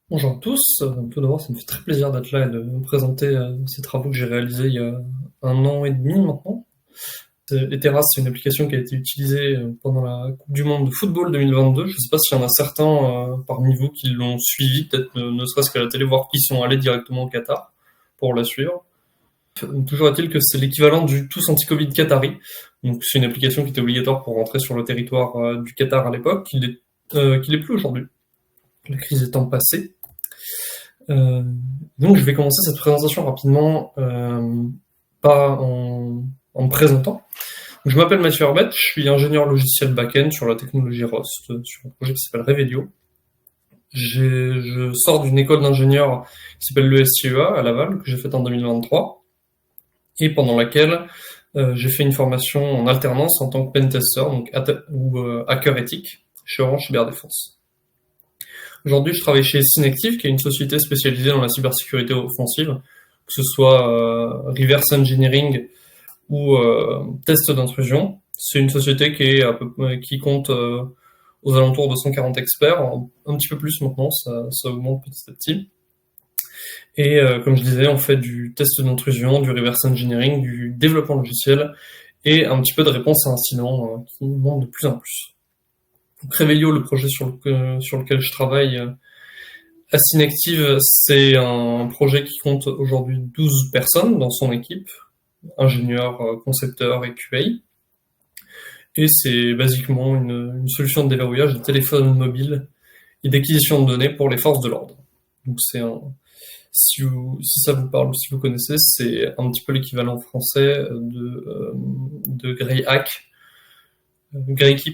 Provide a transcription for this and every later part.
Bonjour à tous. Tout d'abord, ça me fait très plaisir d'être là et de vous présenter ces travaux que j'ai réalisés il y a 1 an et demi maintenant. Eteras, c'est une application qui a été utilisée pendant la Coupe du Monde de football 2022. Je ne sais pas s'il y en a certains parmi vous qui l'ont suivi, peut-être ne serait-ce qu'à la télé, voire qui sont allés directement au Qatar pour la suivre. Toujours est-il que c'est l'équivalent du Tous Anti-Covid Qatari. Donc, c'est une application qui était obligatoire pour rentrer sur le territoire du Qatar à l'époque, qui l'est plus aujourd'hui, la crise étant passée. Euh, donc je vais commencer cette présentation rapidement, pas en me présentant. Donc, je m'appelle Mathieu Herbette, je suis ingénieur logiciel back-end sur la technologie Rust, sur un projet qui s'appelle Revelio. Je sors d'une école d'ingénieur qui s'appelle le SIEA à Laval, que j'ai faite en 2023, et pendant laquelle j'ai fait une formation en alternance en tant que pentester, donc hacker éthique, chez Orange Cyberdéfense. Aujourd'hui, je travaille chez Synective, qui est une société spécialisée dans la cybersécurité offensive, que ce soit reverse engineering ou test d'intrusion. C'est une société qui compte aux alentours de 140 experts, un petit peu plus maintenant, ça augmente petit à petit. Et comme je disais, on fait du test d'intrusion, du reverse engineering, du développement logiciel et un petit peu de réponse à incidents qui montent de plus en plus. Donc Revelio, le projet sur lequel je travaille à Synective, c'est un projet qui compte aujourd'hui 12 personnes dans son équipe, ingénieurs, concepteurs et QA. Et c'est basiquement une solution de déverrouillage de téléphones mobiles et d'acquisition de données pour les forces de l'ordre. Donc si ça vous parle ou si vous connaissez, c'est un petit peu l'équivalent français de Greyhack,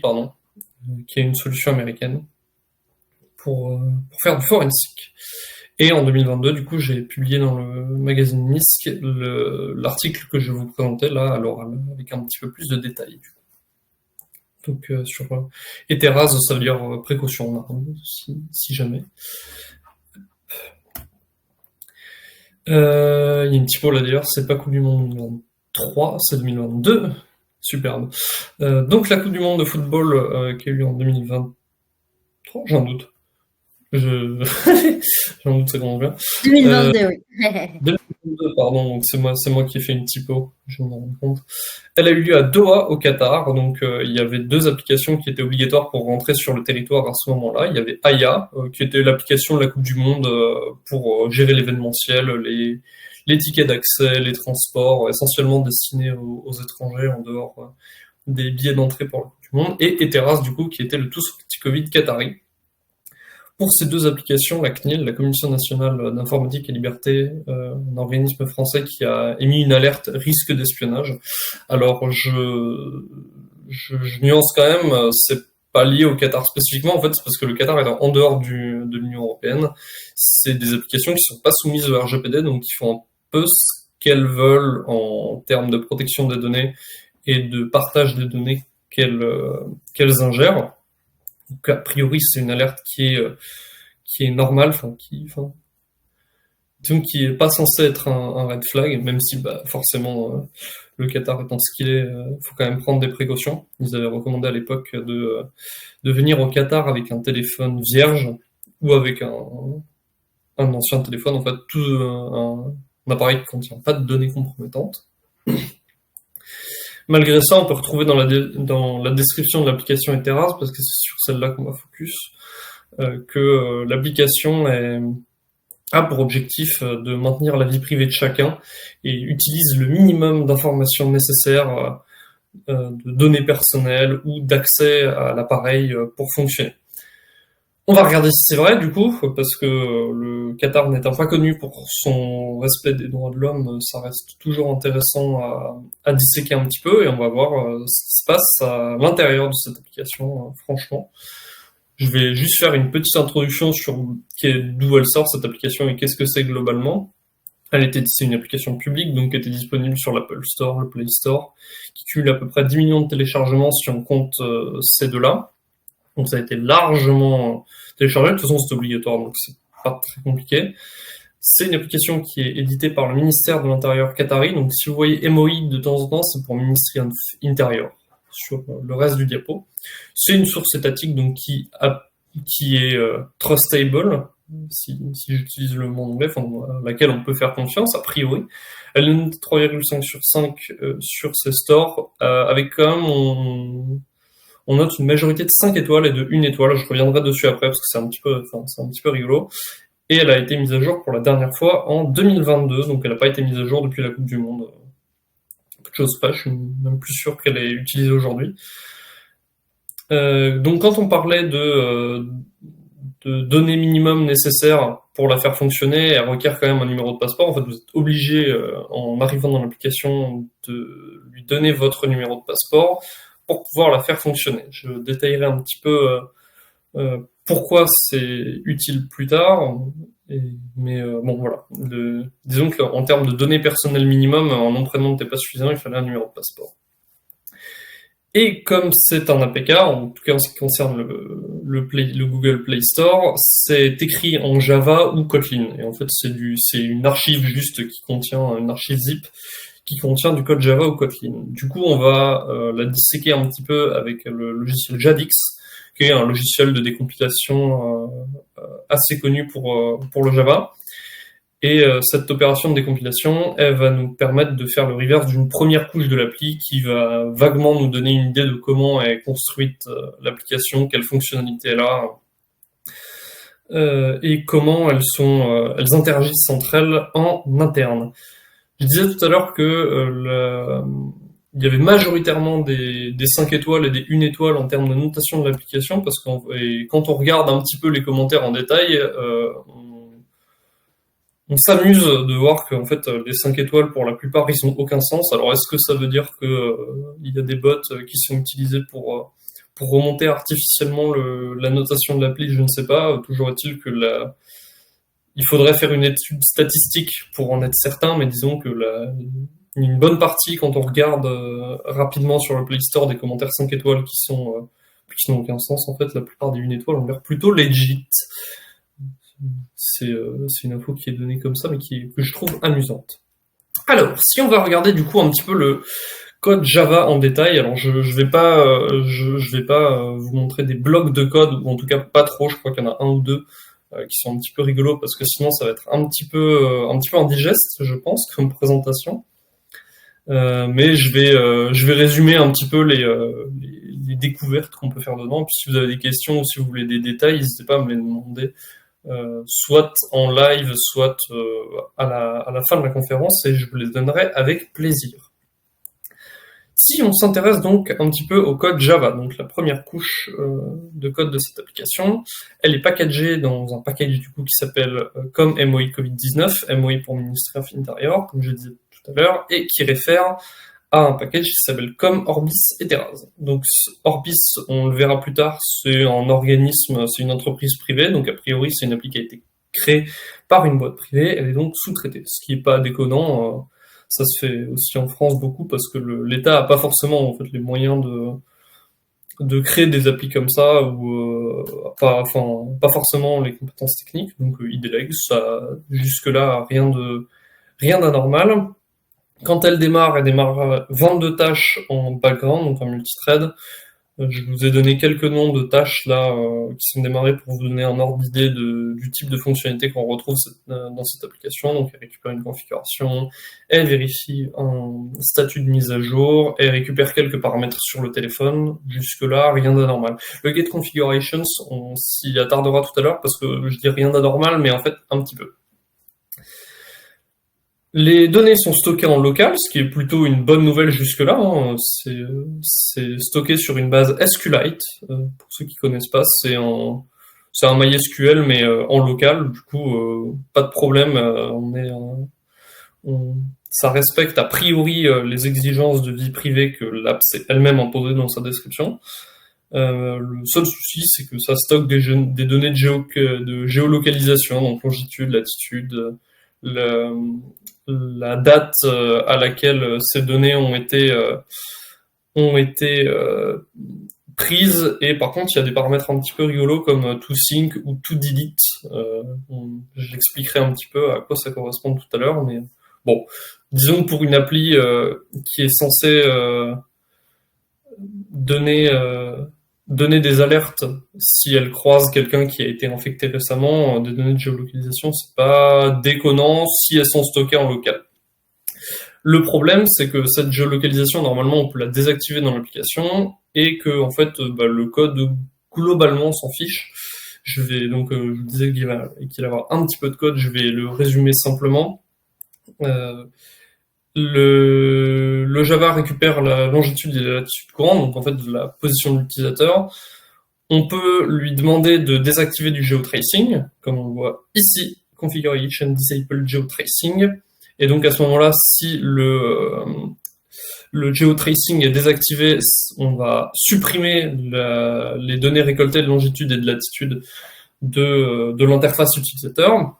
pardon, qui est une solution américaine pour faire du forensique. Et en 2022, du coup, j'ai publié dans le magazine MISC l'article que je vais vous présentais là à l'oral, avec un petit peu plus de détails. Du coup. Donc sur Eteras, ça veut dire précaution en arabe, si jamais. Il y a une typo là d'ailleurs, c'est pas Coupe du Monde 2023, c'est 2022. Superbe. Donc la Coupe du Monde de football qui a eu lieu en 2023, j'ai un doute. J'en doute, ça commence bien. 2022, oui. 2022, pardon, donc c'est moi qui ai fait une typo, je me rends compte. Elle a eu lieu à Doha, au Qatar, donc il y avait 2 applications qui étaient obligatoires pour rentrer sur le territoire à ce moment-là. Il y avait Aya, qui était l'application de la Coupe du Monde pour gérer l'événementiel, les tickets d'accès, les transports, essentiellement destinés aux étrangers en dehors des billets d'entrée pour la Coupe du Monde, et Eteras, du coup, qui était le Tous Anti-Covid Qatari. Pour ces 2 applications, la CNIL, la Commission nationale d'informatique et liberté, un organisme français qui a émis une alerte risque d'espionnage. Alors je nuance quand même, c'est pas lié au Qatar spécifiquement, en fait, c'est parce que le Qatar est en dehors de l'Union européenne. C'est des applications qui sont pas soumises au RGPD, donc qui font un peu ce qu'elles veulent en termes de protection des données et de partage des données qu'elles ingèrent. Donc, a priori, c'est une alerte qui est normale, disons qui est pas censé être un red flag, même si forcément le Qatar étant ce qu'il est, faut quand même prendre des précautions. Ils avaient recommandé à l'époque de venir au Qatar avec un téléphone vierge ou avec un ancien téléphone, en fait, un appareil qui contient pas de données compromettantes. Malgré ça, on peut retrouver dans la description de l'application Eteras, parce que c'est sur celle-là qu'on va focus, que l'application a pour objectif de maintenir la vie privée de chacun et utilise le minimum d'informations nécessaires, de données personnelles ou d'accès à l'appareil pour fonctionner. On va regarder si c'est vrai, du coup, parce que le Qatar n'étant pas connu pour son respect des droits de l'homme, ça reste toujours intéressant à disséquer un petit peu, et on va voir ce qui se passe à l'intérieur de cette application, franchement. Je vais juste faire une petite introduction sur d'où elle sort, cette application, et qu'est-ce que c'est globalement. C'est une application publique, donc qui était disponible sur l'Apple Store, le Play Store, qui cumule à peu près 10 millions de téléchargements si on compte ces deux-là. Donc ça a été largement téléchargé, de toute façon c'est obligatoire, donc c'est pas très compliqué. C'est une application qui est éditée par le ministère de l'Intérieur qatari, donc si vous voyez MOI de temps en temps, c'est pour le ministère intérieur, sur le reste du diapo. C'est une source étatique donc qui qui est trustable, si j'utilise le mot anglais, enfin, à laquelle on peut faire confiance, a priori. Elle donne 3,5 sur 5 sur ses stores, avec quand même, on note une majorité de 5 étoiles et de 1 étoile. Je reviendrai dessus après parce que c'est un petit peu rigolo. Et elle a été mise à jour pour la dernière fois en 2022, donc elle n'a pas été mise à jour depuis la Coupe du Monde. Peu de choses près, je suis même plus sûr qu'elle est utilisée aujourd'hui. Donc quand on parlait de données minimum nécessaires pour la faire fonctionner, elle requiert quand même un numéro de passeport. En fait, vous êtes obligé, en arrivant dans l'application, de lui donner votre numéro de passeport pour pouvoir la faire fonctionner. Je détaillerai un petit peu pourquoi c'est utile plus tard. Mais bon, voilà. Disons qu'en termes de données personnelles minimum, un nom prénom n'était pas suffisant, il fallait un numéro de passeport. Et comme c'est un APK, en tout cas en ce qui concerne le Google Play Store, c'est écrit en Java ou Kotlin. Et en fait, c'est une archive juste qui contient, une archive zip qui contient du code Java ou Kotlin. Du coup, on va la disséquer un petit peu avec le logiciel Jadix, qui est un logiciel de décompilation assez connu pour le Java. Et cette opération de décompilation, elle va nous permettre de faire le reverse d'une première couche de l'appli qui va vaguement nous donner une idée de comment est construite l'application, quelles fonctionnalités elle a, et comment elles interagissent entre elles en interne. Je disais tout à l'heure que il y avait majoritairement des 5 étoiles et des 1 étoile en termes de notation de l'application, parce que quand on regarde un petit peu les commentaires en détail, on s'amuse de voir qu'en fait les 5 étoiles pour la plupart ils n'ont aucun sens. Alors est-ce que ça veut dire que il y a des bots qui sont utilisés pour remonter artificiellement la notation de l'appli? Je ne sais pas. Toujours est-il que il faudrait faire une étude statistique pour en être certain, mais disons que une bonne partie, quand on regarde rapidement sur le Play Store des commentaires 5 étoiles qui n'ont aucun sens, en fait la plupart des 1 étoile ont l'air plutôt legit. C'est une info qui est donnée comme ça, mais que je trouve amusante. Alors, si on va regarder du coup un petit peu le code Java en détail, alors je vais pas vous montrer des blocs de code, ou en tout cas pas trop, je crois qu'il y en a un ou deux qui sont un petit peu rigolos, parce que sinon ça va être un petit peu indigeste, je pense, comme présentation. Mais je vais résumer un petit peu les découvertes qu'on peut faire dedans. Puis si vous avez des questions ou si vous voulez des détails, n'hésitez pas à me les demander. Soit en live, soit à la fin de la conférence, et je vous les donnerai avec plaisir. Si on s'intéresse donc un petit peu au code Java, donc la première couche de code de cette application, elle est packagée dans un package du coup qui s'appelle comme MOI Covid-19, MOI pour ministère de l'Intérieur, comme je disais tout à l'heure, et qui réfère à un package qui s'appelle comme Orbis et Teraz. Donc Orbis, on le verra plus tard, c'est un organisme, c'est une entreprise privée, donc a priori c'est une appli qui a été créée par une boîte privée, elle est donc sous-traitée, ce qui n'est pas déconnant. Ça se fait aussi en France beaucoup parce que l'État a pas forcément en fait les moyens de créer des applis comme ça ou pas forcément les compétences techniques, donc il délègue. Ça jusque là rien d'anormal. Quand elle démarre 22 tâches en background, donc en multithread. Je vous ai donné quelques noms de tâches là qui sont démarrées pour vous donner un ordre d'idée du type de fonctionnalité qu'on retrouve dans cette application. Donc elle récupère une configuration, elle vérifie un statut de mise à jour, elle récupère quelques paramètres sur le téléphone. Jusque là, rien d'anormal. Le get configurations, on s'y attardera tout à l'heure parce que je dis rien d'anormal, mais en fait un petit peu. Les données sont stockées en local, ce qui est plutôt une bonne nouvelle jusque-là. Hein. C'est stocké sur une base SQLite. Pour ceux qui connaissent pas, c'est un MySQL mais en local. Du coup, pas de problème. Ça respecte a priori les exigences de vie privée que l'app s'est elle-même imposée dans sa description. Le seul souci, c'est que ça stocke des données de géolocalisation, donc longitude, latitude, la date à laquelle ces données ont été prises, et par contre il y a des paramètres un petit peu rigolos comme to sync ou to delete. J'expliquerai un petit peu à quoi ça correspond tout à l'heure, mais bon, disons que pour une appli qui est censée donner donner des alertes si elle croise quelqu'un qui a été infecté récemment, des données de géolocalisation, c'est pas déconnant si elles sont stockées en local. Le problème, c'est que cette géolocalisation, normalement, on peut la désactiver dans l'application et que, en fait, le code, globalement, s'en fiche. Je vais donc, je vous disais qu'il va y avoir un petit peu de code, je vais le résumer simplement. Le Java récupère la longitude et la latitude courante, donc en fait la position de l'utilisateur. On peut lui demander de désactiver du geotracing, comme on le voit ici, configuration disable geotracing. Et donc à ce moment-là, si le geotracing est désactivé, on va supprimer les données récoltées de longitude et de latitude de l'interface utilisateur.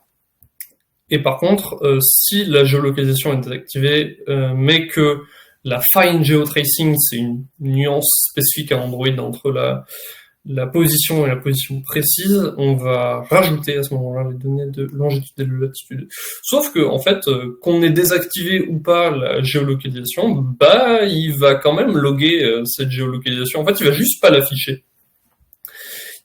Et par contre, si la géolocalisation est désactivée, mais que la fine geotracing, c'est une nuance spécifique à Android entre la position et la position précise, on va rajouter à ce moment-là les données de longitude et de latitude. Sauf que, en fait, qu'on ait désactivé ou pas la géolocalisation, il va quand même loguer cette géolocalisation. En fait, il va juste pas l'afficher.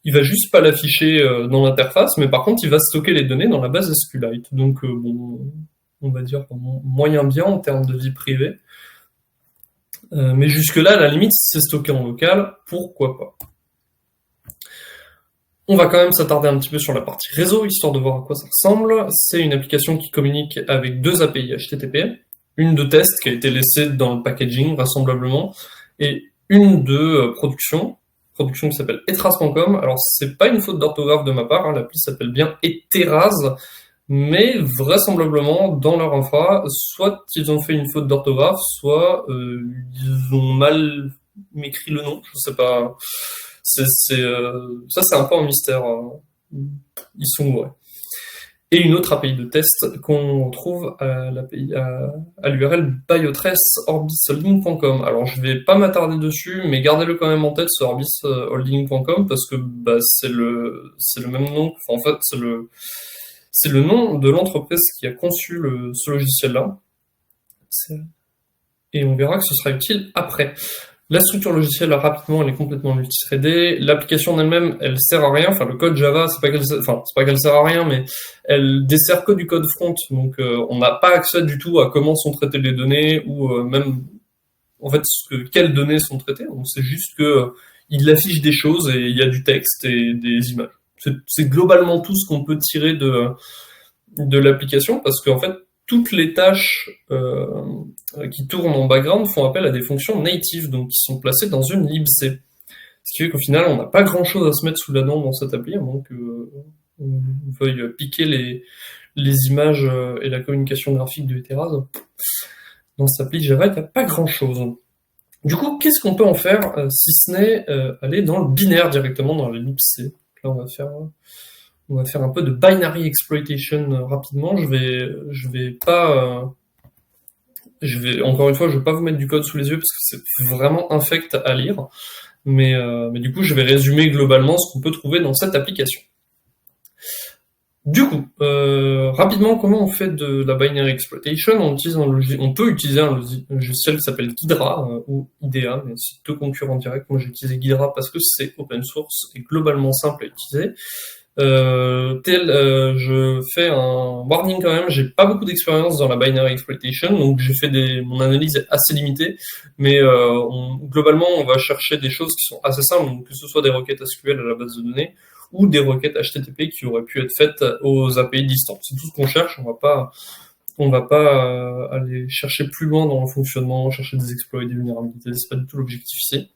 Il va juste pas l'afficher dans l'interface, mais par contre, il va stocker les données dans la base SQLite. Donc, on va dire moyen bien en termes de vie privée. Mais jusque-là, à la limite, si c'est stocké en local, pourquoi pas. On va quand même s'attarder un petit peu sur la partie réseau, histoire de voir à quoi ça ressemble. C'est une application qui communique avec deux API HTTP, une de test qui a été laissée dans le packaging vraisemblablement, et une de production qui s'appelle etras.com. Alors c'est pas une faute d'orthographe de ma part, l'appli s'appelle bien Eteras, mais vraisemblablement dans leur infra, soit ils ont fait une faute d'orthographe, soit ils ont mal m'écrit le nom, je sais pas. Ça, c'est un peu un mystère. Ils sont ouais. Et une autre API de test qu'on trouve à l'URL biotrace-orbisholding.com. Alors je vais pas m'attarder dessus, mais gardez-le quand même en tête, ce orbisholding.com, parce que c'est le même nom. Enfin, en fait, c'est le nom de l'entreprise qui a conçu ce logiciel-là. Et on verra que ce sera utile après. La structure logicielle, rapidement, elle est complètement multithreadée. L'application en elle-même, elle sert à rien. Enfin, le code Java, c'est pas qu'elle sert à rien, mais elle dessert que du code front. Donc, on n'a pas accès du tout à comment sont traitées les données ou même, en fait, quelles données sont traitées. On sait juste que il affiche des choses et il y a du texte et des images. C'est globalement tout ce qu'on peut tirer de l'application parce qu'en fait, toutes les tâches qui tournent en background font appel à des fonctions native, donc qui sont placées dans une libc. Ce qui fait qu'au final, on n'a pas grand-chose à se mettre sous la dent dans cette appli, à moins qu'on veuille piquer les images et la communication graphique de Eteras. Dans cette appli Java, il n'y a pas grand-chose. Du coup, qu'est-ce qu'on peut en faire si ce n'est aller dans le binaire directement dans la libc? Là, on va faire un peu de binary exploitation rapidement. Encore une fois, je vais pas vous mettre du code sous les yeux parce que c'est vraiment infect à lire. Mais du coup, je vais résumer globalement ce qu'on peut trouver dans cette application. Du coup, rapidement, comment on fait de la binary exploitation? On peut utiliser un logiciel qui s'appelle Ghidra ou IDEA, mais c'est deux concurrents directs. Moi, j'ai utilisé Ghidra parce que c'est open source et globalement simple à utiliser. Je fais un warning quand même, j'ai pas beaucoup d'expérience dans la binary exploitation, donc j'ai fait mon analyse est assez limitée, mais globalement on va chercher des choses qui sont assez simples, donc que ce soit des requêtes SQL à la base de données ou des requêtes HTTP qui auraient pu être faites aux API distantes. C'est tout ce qu'on cherche, on va pas aller chercher plus loin dans le fonctionnement, chercher des exploits et des vulnérabilités, c'est pas du tout l'objectif ici.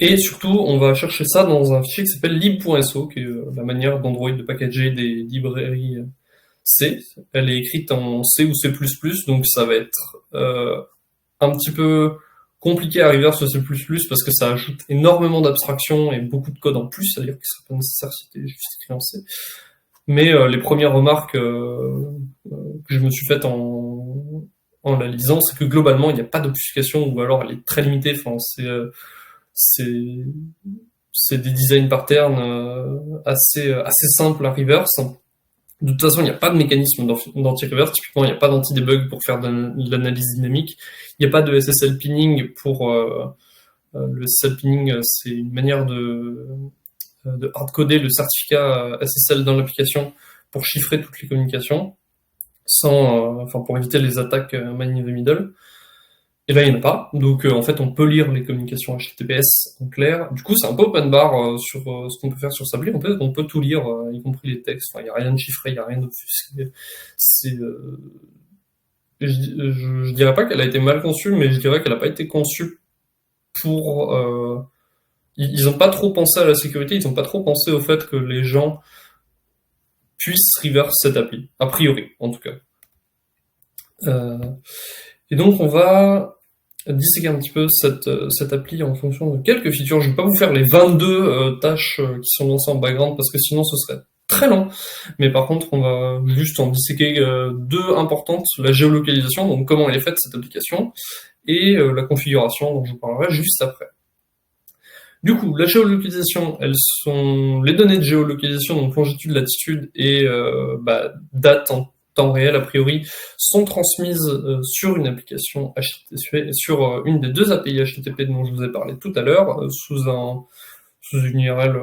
Et surtout, on va chercher ça dans un fichier qui s'appelle lib.so, qui est la manière d'Android de packager des librairies C. Elle est écrite en C ou C++, donc ça va être un petit peu compliqué à arriver vers ce C++ parce que ça ajoute énormément d'abstractions et beaucoup de code en plus, c'est-à-dire qu'il serait pas nécessaire si c'était juste écrit en C. Mais les premières remarques que je me suis faites en la lisant, c'est que globalement, il n'y a pas d'obfuscation ou alors elle est très limitée. Enfin, c'est des design patterns assez simples à reverse. De toute façon, il n'y a pas de mécanisme d'anti-reverse. Typiquement, il n'y a pas d'anti-debug pour faire de l'analyse dynamique. Il n'y a pas de SSL pinning pour Le SSL pinning, c'est une manière de hardcoder le certificat SSL dans l'application pour chiffrer toutes les communications, pour éviter les attaques man in the middle. Et là, il n'y en a pas. Donc, en fait, on peut lire les communications HTTPS en clair. Du coup, c'est un peu open bar sur ce qu'on peut faire sur Sabli. En fait, on peut tout lire, y compris les textes. Enfin, il n'y a rien de chiffré, il n'y a rien d'obfusqué. Je dirais pas qu'elle a été mal conçue, mais je dirais qu'elle n'a pas été conçue pour... ils n'ont pas trop pensé à la sécurité, ils n'ont pas trop pensé au fait que les gens puissent reverse cette appli. A priori, en tout cas. Et donc, on va disséquer un petit peu cette appli en fonction de quelques features. Je vais pas vous faire les 22 tâches qui sont lancées en background parce que sinon ce serait très long. Mais par contre, on va juste en disséquer 2 importantes. La géolocalisation, donc comment elle est faite cette application, et la configuration dont je vous parlerai juste après. Du coup, la géolocalisation, les données de géolocalisation, donc longitude, latitude et date en temps réel, a priori, sont transmises sur une application HTTP, sur une des 2 API HTTP dont je vous ai parlé tout à l'heure, sous une URL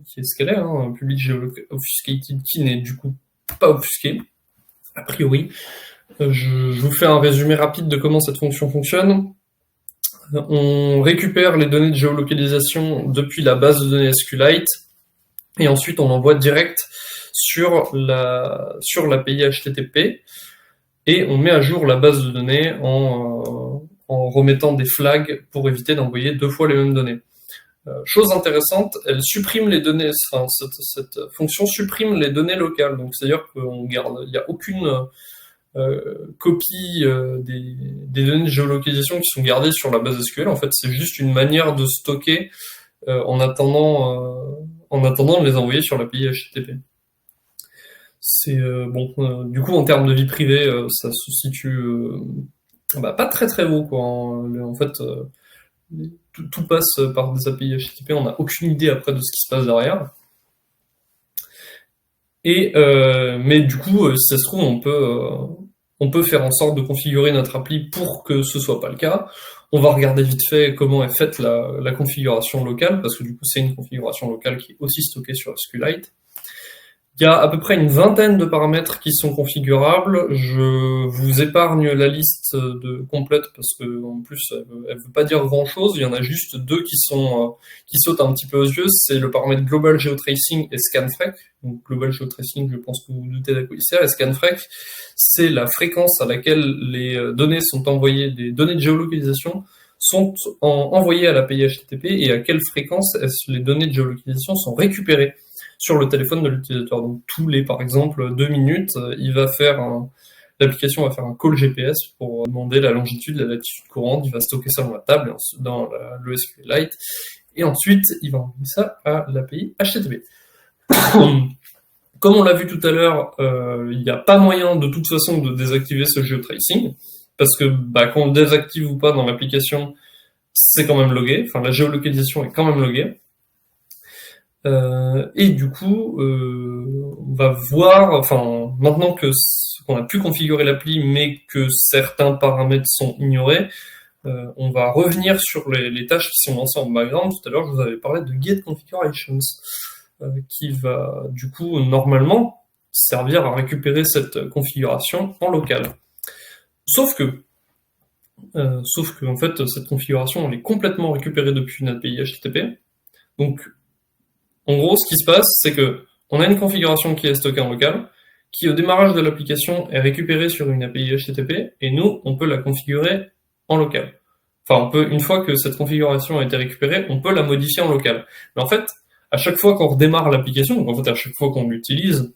qui est ce qu'elle est, un public geolocated qui n'est du coup pas obfusqué, a priori. Je vous fais un résumé rapide de comment cette fonction fonctionne. On récupère les données de géolocalisation depuis la base de données SQLite, et ensuite on envoie direct sur l'API HTTP, et on met à jour la base de données en remettant des flags pour éviter d'envoyer 2 fois les mêmes données. Chose intéressante, elle supprime les données, cette fonction supprime les données locales, donc c'est-à-dire qu'il n'y a aucune copie des données de géolocalisation qui sont gardées sur la base SQL. En fait, c'est juste une manière de stocker en attendant de les envoyer sur l'API HTTP. Du coup, en termes de vie privée, ça se situe pas très très haut, quoi. En fait, tout passe par des API HTTP, on n'a aucune idée après de ce qui se passe derrière. Mais du coup, si ça se trouve, on peut faire en sorte de configurer notre appli pour que ce soit pas le cas. On va regarder vite fait comment est faite la configuration locale, parce que du coup, c'est une configuration locale qui est aussi stockée sur SQLite. Il y a à peu près une vingtaine de paramètres qui sont configurables. Je vous épargne la liste complète parce que en plus elle veut pas dire grand chose. Il y en a juste 2 qui sautent un petit peu aux yeux. C'est le paramètre Global Geotracing et ScanFrec. Donc Global Geotracing, je pense que vous vous doutez d'à quoi il sert. Et ScanFrec, c'est la fréquence à laquelle les données sont envoyées, des données de géolocalisation sont envoyées à l'API HTTP, et à quelle fréquence les données de géolocalisation sont récupérées sur le téléphone de l'utilisateur. Donc par exemple, 2 minutes, l'application va faire un call GPS pour demander la longitude, la latitude courante, il va stocker ça dans la table, dans le SQLite, et ensuite il va envoyer ça à l'API HTTP. Comme on l'a vu tout à l'heure, il n'y a pas moyen de toute façon de désactiver ce geotracing, parce que qu'on le désactive ou pas dans l'application, c'est quand même logué, enfin la géolocalisation est quand même loguée. Et du coup, on va voir, maintenant qu'on a pu configurer l'appli, mais que certains paramètres sont ignorés, on va revenir sur les tâches qui sont lancées en background. Tout à l'heure, je vous avais parlé de Get Configurations, qui va du coup normalement servir à récupérer cette configuration en local. Sauf que en fait, cette configuration elle est complètement récupérée depuis une API HTTP. Donc en gros, ce qui se passe, c'est que on a une configuration qui est stockée en local, qui au démarrage de l'application est récupérée sur une API HTTP, et nous, on peut la configurer en local. Une fois que cette configuration a été récupérée, on peut la modifier en local. Mais en fait, à chaque fois qu'on redémarre l'application, donc en fait à chaque fois qu'on l'utilise,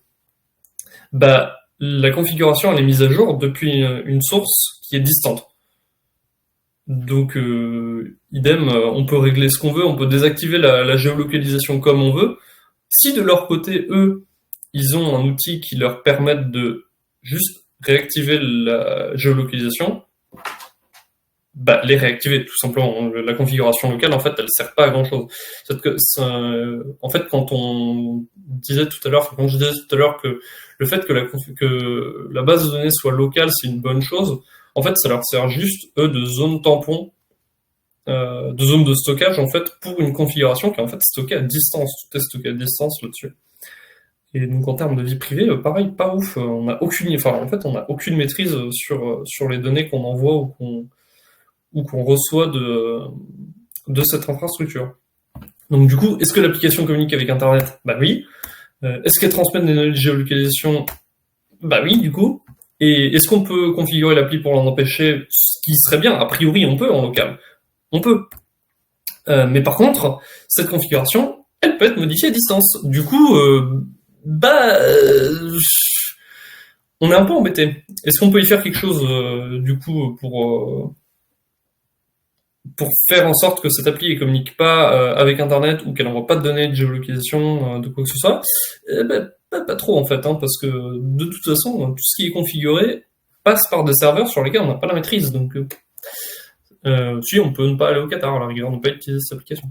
la configuration elle est mise à jour depuis une source qui est distante. Donc, idem, on peut régler ce qu'on veut, on peut désactiver la géolocalisation comme on veut. Si de leur côté, eux, ils ont un outil qui leur permette de juste réactiver la géolocalisation, les réactiver tout simplement. La configuration locale, en fait, elle sert pas à grand chose. En fait, quand je disais tout à l'heure que le fait que la base de données soit locale, c'est une bonne chose. En fait, ça leur sert juste, eux, de zone tampon de zone de stockage en fait pour une configuration qui est en fait stockée à distance. Tout est stocké à distance là-dessus. Et donc en termes de vie privée, pareil, pas ouf. On a aucune maîtrise sur les données qu'on envoie ou qu'on reçoit de cette infrastructure. Donc du coup, est-ce que l'application communique avec Internet? Bah oui. Est-ce qu'elle transmet des données de géolocalisation? Bah oui, du coup. Et est-ce qu'on peut configurer l'appli pour l'en empêcher? Ce qui serait bien, a priori on peut en local. On peut. Mais par contre, cette configuration, elle peut être modifiée à distance. Du coup, on est un peu embêté. Est-ce qu'on peut y faire quelque chose, du coup, pour faire en sorte que cette appli ne communique pas avec Internet ou qu'elle n'envoie pas de données de géolocalisation, de quoi que ce soit? Pas trop en fait, hein, parce que de toute façon, tout ce qui est configuré passe par des serveurs sur lesquels on n'a pas la maîtrise. Donc, si on peut ne pas aller au Qatar à la rigueur, ne pas utiliser cette application.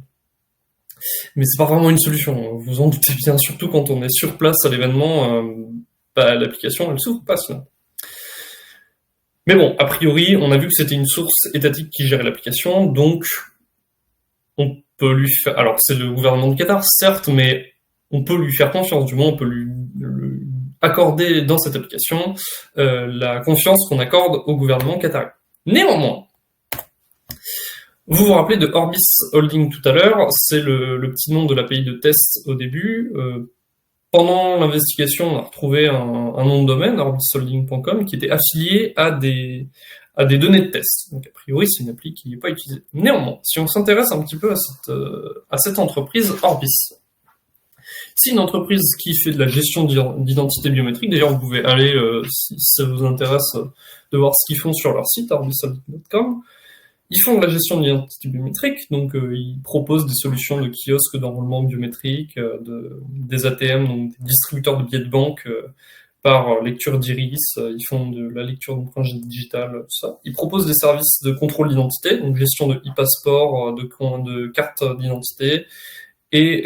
Mais c'est pas vraiment une solution, vous en doutez bien, surtout quand on est sur place à l'événement, l'application elle s'ouvre pas sinon. Mais bon, a priori, on a vu que c'était une source étatique qui gérait l'application, donc on peut lui faire. Alors c'est le gouvernement de Qatar, certes, mais on peut lui faire confiance, du moins on peut lui accorder dans cette application la confiance qu'on accorde au gouvernement qatarien. Néanmoins, vous vous rappelez de Orbis Holding tout à l'heure, c'est le petit nom de l'API de test au début. Pendant l'investigation, on a retrouvé un nom de domaine, orbisholding.com, qui était affilié à des données de test. Donc a priori, c'est une appli qui n'est pas utilisée. Néanmoins, si on s'intéresse un petit peu à cette entreprise Orbis, c'est une entreprise qui fait de la gestion d'identité biométrique. D'ailleurs, vous pouvez aller, si ça vous intéresse, de voir ce qu'ils font sur leur site, orbisholding.com. Ils font de la gestion de l'identité biométrique, donc ils proposent des solutions de kiosques d'enrôlement biométrique, des ATM, donc des distributeurs de billets de banque par lecture d'iris, ils font de la lecture d'empreintes digitales, tout ça. Ils proposent des services de contrôle d'identité, donc gestion de e-passeport, de cartes d'identité, et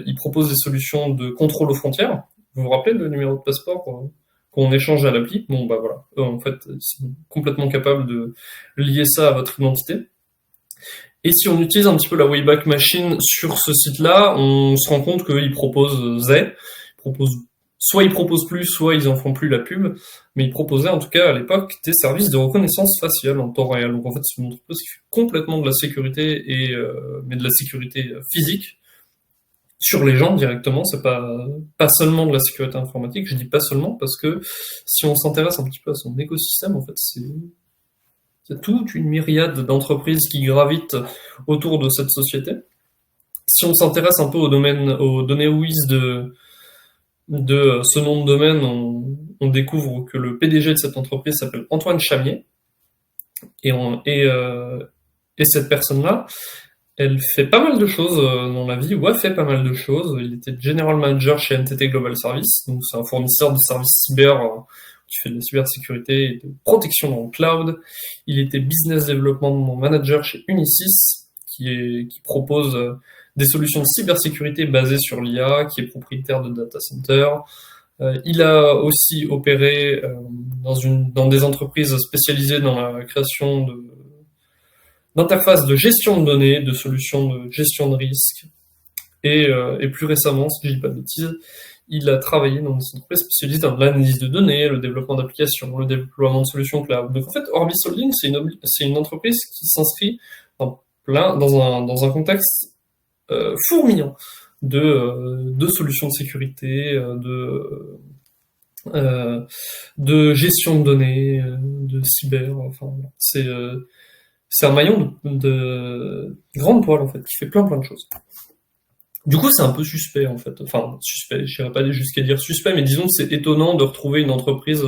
ils proposent des solutions de contrôle aux frontières. Vous vous rappelez le numéro de passeport qu'on échange à l'appli? Bon, bah voilà. En fait, ils sont complètement capables de lier ça à votre identité. Et si on utilise un petit peu la Wayback Machine sur ce site-là, on se rend compte qu'ils proposent soit ils proposent plus, soit ils en font plus la pub, mais ils proposaient en tout cas à l'époque des services de reconnaissance faciale en temps réel. Donc en fait, c'est une entreprise qui fait complètement de la sécurité, mais de la sécurité physique, sur les gens directement, c'est pas seulement de la sécurité informatique, je dis pas seulement parce que si on s'intéresse un petit peu à son écosystème, en fait, c'est toute une myriade d'entreprises qui gravitent autour de cette société. Si on s'intéresse un peu aux données WIS de ce nom de domaine, on découvre que le PDG de cette entreprise s'appelle Antoine Chamier, et cette personne-là, elle fait pas mal de choses dans la vie, ou a fait pas mal de choses. Il était General Manager chez NTT Global Service, donc c'est un fournisseur de services cyber qui fait de la cybersécurité et de protection dans le cloud. Il était Business Development Manager chez Unisys, qui propose des solutions de cybersécurité basées sur l'IA, qui est propriétaire de data center. Il a aussi opéré dans des entreprises spécialisées dans la création d'interfaces de gestion de données, de solutions de gestion de risque. Et plus récemment, si je dis pas de bêtises, il a travaillé dans des entreprises spécialisées dans l'analyse de données, le développement d'applications, le déploiement de solutions cloud. Donc en fait, Orbis Holding, c'est une entreprise qui s'inscrit dans un contexte fourmillant de solutions de sécurité, de gestion de données, de cyber. Enfin, c'est un maillon de grande poêle en fait, qui fait plein de choses. Du coup, c'est un peu suspect en fait. Enfin, suspect, je n'irai pas jusqu'à dire suspect, mais disons que c'est étonnant de retrouver une entreprise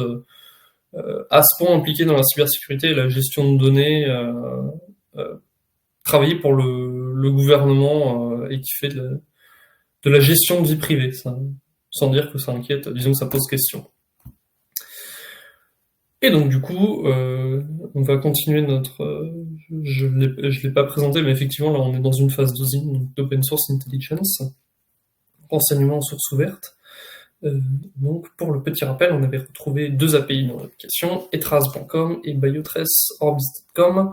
à ce point impliquée dans la cybersécurité et la gestion de données, travailler pour le gouvernement et qui fait de la gestion de vie privée, ça, sans dire que ça inquiète, disons que ça pose question. Et donc du coup, on va continuer notre... je l'ai pas présenté, mais effectivement là on est dans une phase d'open source intelligence, renseignement en source ouverte. Donc pour le petit rappel, on avait retrouvé 2 API dans l'application, etras.com et biotrace orbis.com.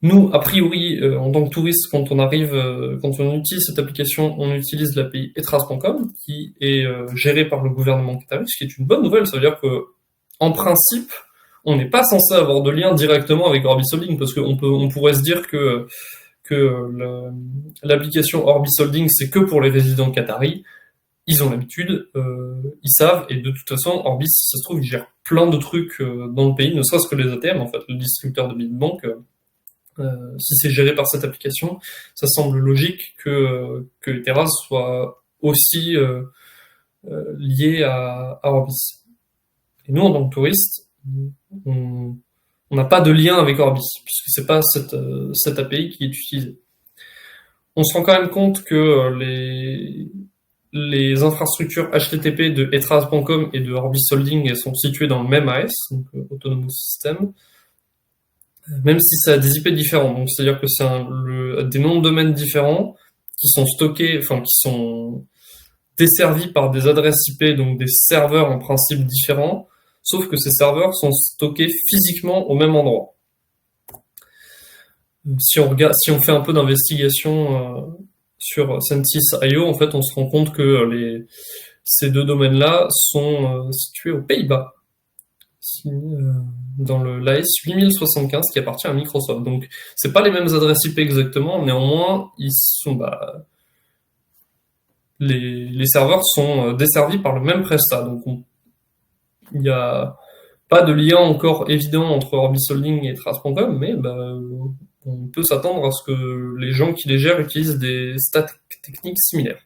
Nous, a priori, en tant que touriste, quand on utilise cette application, on utilise l'API etras.com, qui est gérée par le gouvernement qatari, ce qui est une bonne nouvelle. Ça veut dire que, en principe, on n'est pas censé avoir de lien directement avec Orbis Holding, parce on pourrait se dire que l'application Orbis Holding, c'est que pour les résidents qataris. Ils ont l'habitude, ils savent, et de toute façon, Orbis, ça se trouve, ils gèrent plein de trucs dans le pays, ne serait-ce que les ATM, en fait, le distributeur de billets de banque. Si c'est géré par cette application, ça semble logique que Etheras soit aussi lié à Orbis. Et nous, en tant que touristes, on n'a pas de lien avec Orbis, puisque c'est pas cette API qui est utilisée. On se rend quand même compte que les infrastructures HTTP de Ethras.com et de Orbis Holding, elles sont situées dans le même AS, donc Autonomous System, même si ça a des IP différents. Donc c'est-à-dire que c'est des noms de domaines différents qui sont stockés, enfin qui sont desservis par des adresses IP, donc des serveurs en principe différents, sauf que ces serveurs sont stockés physiquement au même endroit. Si on fait un peu d'investigation sur Sentis.io, en fait, on se rend compte que ces deux domaines-là sont situés aux Pays-Bas, dans l'AS 8075 qui appartient à Microsoft. Donc, c'est pas les mêmes adresses IP exactement, néanmoins, les serveurs sont desservis par le même prestat. Donc, il n'y a pas de lien encore évident entre Orbis Holding et Trace.com, mais on peut s'attendre à ce que les gens qui les gèrent utilisent des stacks techniques similaires.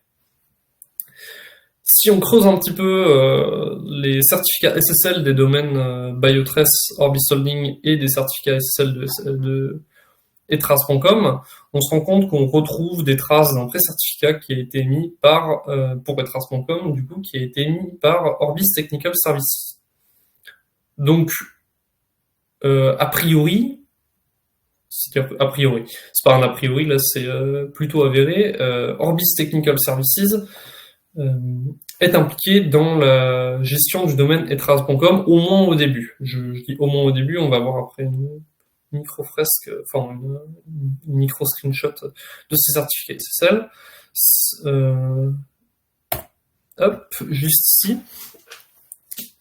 Si on creuse un petit peu les certificats SSL des domaines Biotrace, Orbis Holding et des certificats SSL de Etrace.com, on se rend compte qu'on retrouve des traces d'un pré-certificat qui a été émis pour Etrace.com, du coup, qui a été émis par Orbis Technical Services. Donc, a priori, c'est pas un a priori, là c'est plutôt avéré, Orbis Technical Services est impliqué dans la gestion du domaine Ethras.com, au moins au début. Je dis au moins au début, on va voir après une micro-fresque, enfin une micro-screenshot de ces certificats SSL. Hop, juste ici.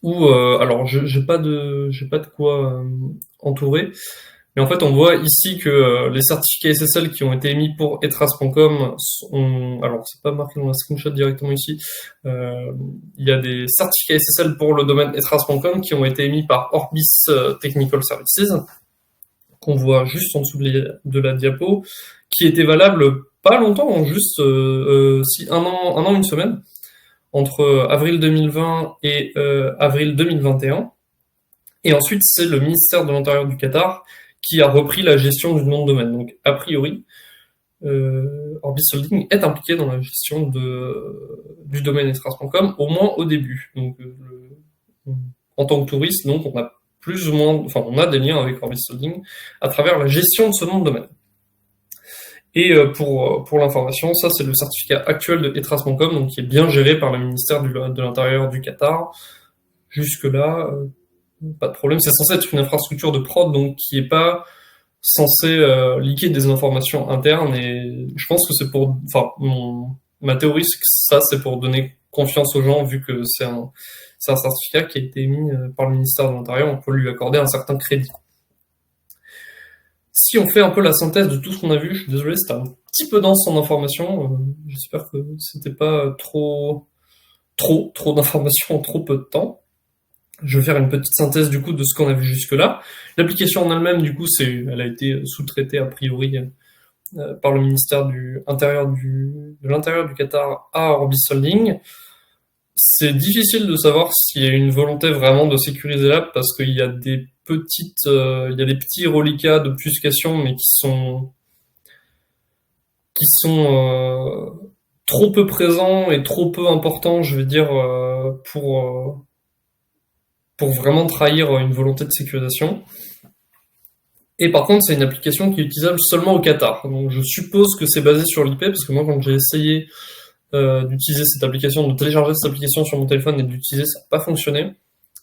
Alors j'ai pas de quoi entourer. Mais en fait, on voit ici que les certificats SSL qui ont été émis pour Ethras.com alors c'est pas marqué dans la screenshot directement ici, il y a des certificats SSL pour le domaine Ethras.com qui ont été émis par Orbis Technical Services, qu'on voit juste en dessous de la diapo, qui étaient valables pas longtemps, juste un an, une semaine, entre avril 2020 et avril 2021. Et ensuite, c'est le ministère de l'Intérieur du Qatar qui a repris la gestion du nom de domaine. Donc, a priori, Orbis Holding est impliqué dans la gestion du domaine Ethras.com, au moins au début. Donc, en tant que touriste, donc, on a on a des liens avec Orbis Holding à travers la gestion de ce nom de domaine. Et pour l'information, ça c'est le certificat actuel de Ethras.com, donc qui est bien géré par le ministère de l'Intérieur du Qatar. Jusque-là, pas de problème. C'est censé être une infrastructure de prod, donc qui est pas censé leaker des informations internes. Et je pense que c'est ma théorie, c'est que ça, c'est pour donner confiance aux gens, vu que c'est un certificat qui a été émis par le ministère de l'Intérieur. On peut lui accorder un certain crédit. Si on fait un peu la synthèse de tout ce qu'on a vu, je suis désolé, c'était un petit peu dense en information. J'espère que c'était pas trop d'informations en trop peu de temps. Je vais faire une petite synthèse du coup de ce qu'on a vu jusque-là. L'application en elle-même, du coup, elle a été sous-traitée a priori par le ministère de l'Intérieur du Qatar à Orbis Holding. C'est difficile de savoir s'il y a une volonté vraiment de sécuriser l'app parce qu'il y a des petits reliquats d'obfuscation, mais qui sont trop peu présents et trop peu importants, je vais dire, pour vraiment trahir une volonté de sécurisation. Et par contre, c'est une application qui est utilisable seulement au Qatar. Donc je suppose que c'est basé sur l'IP, parce que moi, quand j'ai essayé d'utiliser cette application, de télécharger cette application sur mon téléphone et de l'utiliser, ça n'a pas fonctionné.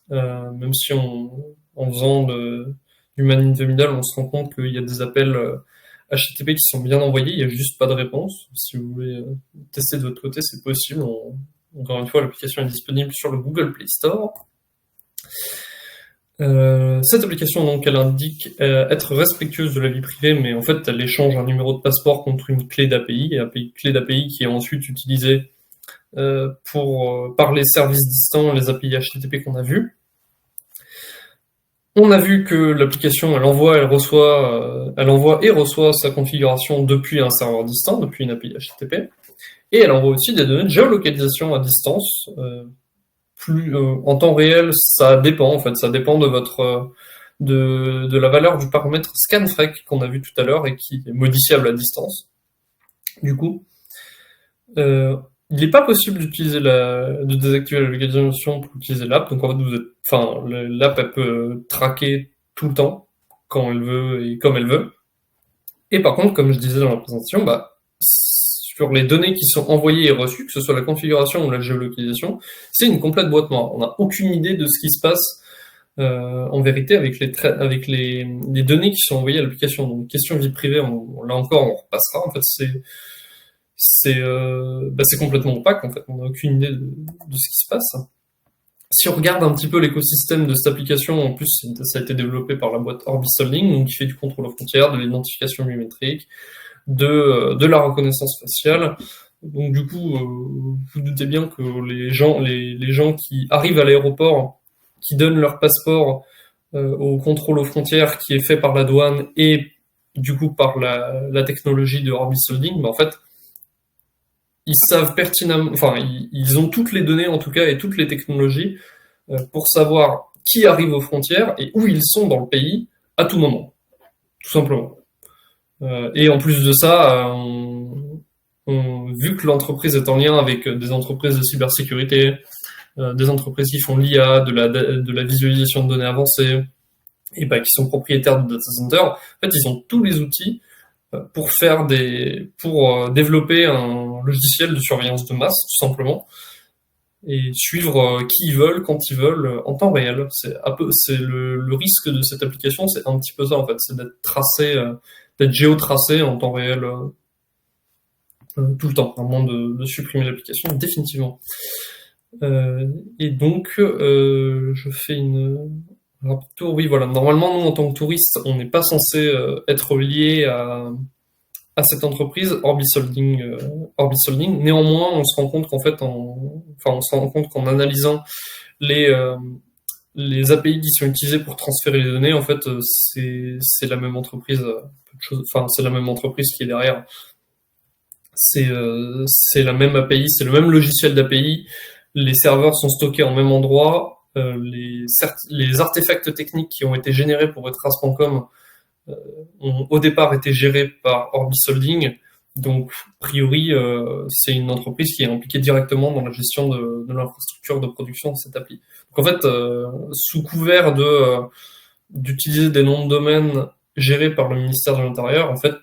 Même si en faisant du Man in the Middle, on se rend compte qu'il y a des appels HTTP qui sont bien envoyés, il n'y a juste pas de réponse. Si vous voulez tester de votre côté, c'est possible. Encore une fois, l'application est disponible sur le Google Play Store. Cette application, donc, elle indique être respectueuse de la vie privée, mais en fait, elle échange un numéro de passeport contre une clé d'API, clé d'API qui est ensuite utilisée par les services distants, les API HTTP qu'on a vus. On a vu que l'application, elle envoie et reçoit sa configuration depuis un serveur distant, depuis une API HTTP, et elle envoie aussi des données de géolocalisation à distance. En temps réel, ça dépend de la valeur du paramètre scanfrec qu'on a vu tout à l'heure et qui est modifiable à distance. Du coup, il n'est pas possible de désactiver la localisation pour utiliser l'app. Donc en fait, l'app elle peut traquer tout le temps quand elle veut et comme elle veut. Et par contre, comme je disais dans la présentation, sur les données qui sont envoyées et reçues, que ce soit la configuration ou la géolocalisation, c'est une complète boîte noire. On n'a aucune idée de ce qui se passe en vérité avec les données qui sont envoyées à l'application. Donc question vie privée, là encore, on repassera. En fait, c'est complètement opaque. En fait, on n'a aucune idée de ce qui se passe. Si on regarde un petit peu l'écosystème de cette application, en plus, ça a été développé par la boîte Orbis Holding, donc qui fait du contrôle aux frontières, de l'identification biométrique, de la reconnaissance faciale. Donc du coup, vous doutez bien que les gens qui arrivent à l'aéroport, qui donnent leur passeport au contrôle aux frontières qui est fait par la douane et du coup par la technologie de Orbis Holding, en fait, ils savent pertinemment, ils ont toutes les données en tout cas et toutes les technologies pour savoir qui arrive aux frontières et où ils sont dans le pays à tout moment, tout simplement. Et en plus de ça, vu que l'entreprise est en lien avec des entreprises de cybersécurité, des entreprises qui font l'IA, de la visualisation de données avancées, et qui sont propriétaires de data centers, en fait, ils ont tous les outils pour développer un logiciel de surveillance de masse, tout simplement, et suivre qui ils veulent, quand ils veulent, en temps réel. C'est le risque de cette application, c'est un petit peu ça, en fait, c'est d'être géotracé en temps réel tout le temps, à moins de supprimer l'application définitivement. Et donc, je fais une rapide tour. Oui, voilà. Normalement, nous, en tant que touristes, on n'est pas censé être lié à cette entreprise Orbis Holding. Néanmoins, on se rend compte qu'en analysant les API qui sont utilisées pour transférer les données, en fait, c'est la même entreprise. C'est la même entreprise qui est derrière. C'est la même API, c'est le même logiciel d'API. Les serveurs sont stockés en même endroit. Les artefacts techniques qui ont été générés pour Retrace.com ont au départ été gérés par Orbis Holding. Donc, a priori, c'est une entreprise qui est impliquée directement dans la gestion de l'infrastructure de production de cette appli. Donc, en fait, sous couvert d'utiliser des noms de domaine gérés par le ministère de l'Intérieur, en fait,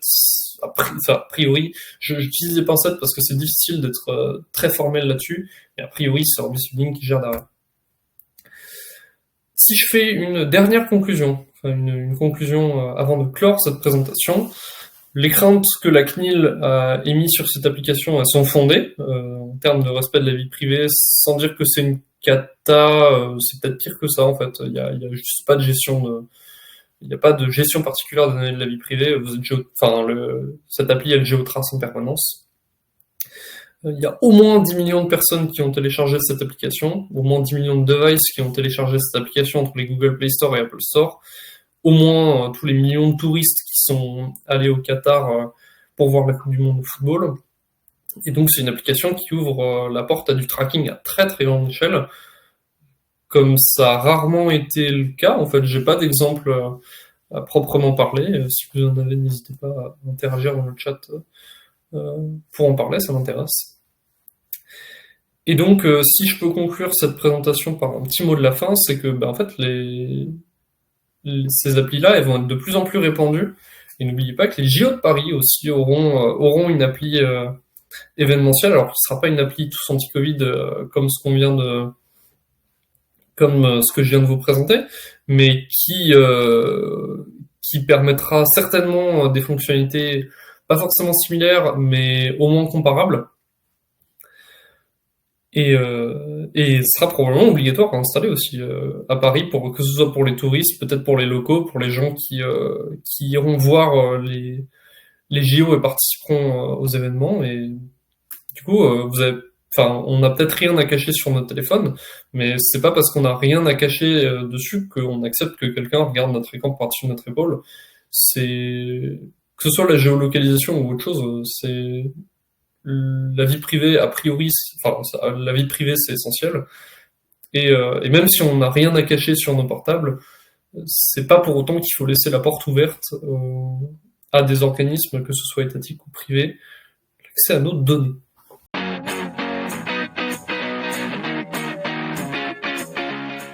a priori, j'utilise des pincettes parce que c'est difficile d'être très formel là-dessus, mais a priori, c'est Orbis Holding qui gère derrière. Si je fais une dernière conclusion, une conclusion avant de clore cette présentation, les craintes que la CNIL a émises sur cette application, elles sont fondées en termes de respect de la vie privée, sans dire que c'est une cata, c'est peut-être pire que ça en fait. Il y a juste pas de gestion il n'y a pas de gestion particulière des données de la vie privée. Cette appli, elle géotrace en permanence. Il y a au moins 10 millions de personnes qui ont téléchargé cette application, au moins 10 millions de devices qui ont téléchargé cette application entre les Google Play Store et Apple Store, au moins tous les millions de touristes qui sont allés au Qatar pour voir la Coupe du Monde de football. Et donc c'est une application qui ouvre la porte à du tracking à très très grande échelle, comme ça a rarement été le cas. En fait, j'ai pas d'exemple à proprement parler. Si vous en avez, n'hésitez pas à interagir dans le chat pour en parler, ça m'intéresse. Et donc, si je peux conclure cette présentation par un petit mot de la fin, c'est que, en fait, ces applis-là, elles vont être de plus en plus répandues. Et n'oubliez pas que les JO de Paris aussi auront une appli événementielle. Alors, ce sera pas une appli tous anti-Covid comme ce qu'on vient comme ce que je viens de vous présenter, mais qui permettra certainement des fonctionnalités pas forcément similaires, mais au moins comparables, et sera probablement obligatoire à installer aussi à Paris, pour que ce soit pour les touristes, peut-être pour les locaux, pour les gens qui iront voir les JO et participeront aux événements. Et du coup, on n'a peut-être rien à cacher sur notre téléphone, mais c'est pas parce qu'on n'a rien à cacher dessus qu'on accepte que quelqu'un regarde notre écran par-dessus notre épaule. C'est que ce soit la géolocalisation ou autre chose, c'est la vie privée a priori, la vie privée c'est essentiel. Et même si on n'a rien à cacher sur nos portables, c'est pas pour autant qu'il faut laisser la porte ouverte à des organismes, que ce soit étatiques ou privés, l'accès à nos données.